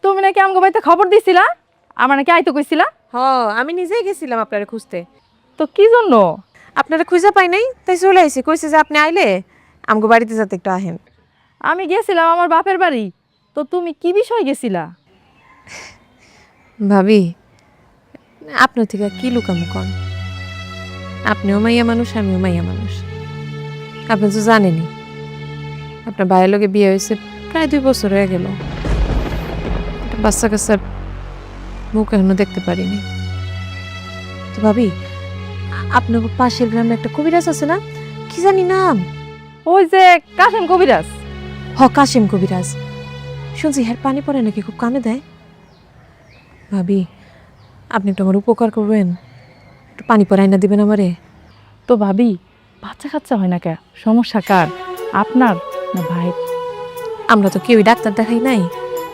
তুমি নাকি আমগো বাড়িতে খবর দিছিলা, আমার নাকি আইতে কইছিলা। হ আমি নিজেই গেছিলাম আপনারা খুঁজতে। তো কি জন্য? আপনারা খুঁজে পাই নাই, তাই চলে আইছি। কইছে যে আপনি আইলে আমগো বাড়িতে যাতে একটু আহেন। আমি গেছিলাম আমার বাপের বাড়ি, তো তুমি কি বিষয় গেছিলা? ভাবি, আপনার থেকে কি লুকামু কন? আপনিও মাইয়া মানুষ, আমিও মাইয়া মানুষ। আপনি তো জানেনই আপনার ভাইয়ের লগে বিয়ে হয়েছে প্রায় 2 বছর হয়ে গেল। একটা বাচ্চা কাচ্চার মুখ এখনো দেখতে পারিনি। তো ভাবি, আপনার পাশের গ্রামে একটা কবিরাজ আছে না, কি জানি নাম? ওই যে কাশেম কবিরাজ। কাশিম কবিরাজ। শুনছি হ্যাঁ পানি পড়ে নাকি খুব কামে দেয়। ভাবি, আপনি একটু আমার উপকার করবেন, একটু পানি পড়াই না দিবেন আমারে? তো ভাবি, বাচ্চা কাচ্চা হয় না কে? সমস্যা কার, আপনার না ভাই? আমরা তো কেউই ডাক্তার দেখাই নাই।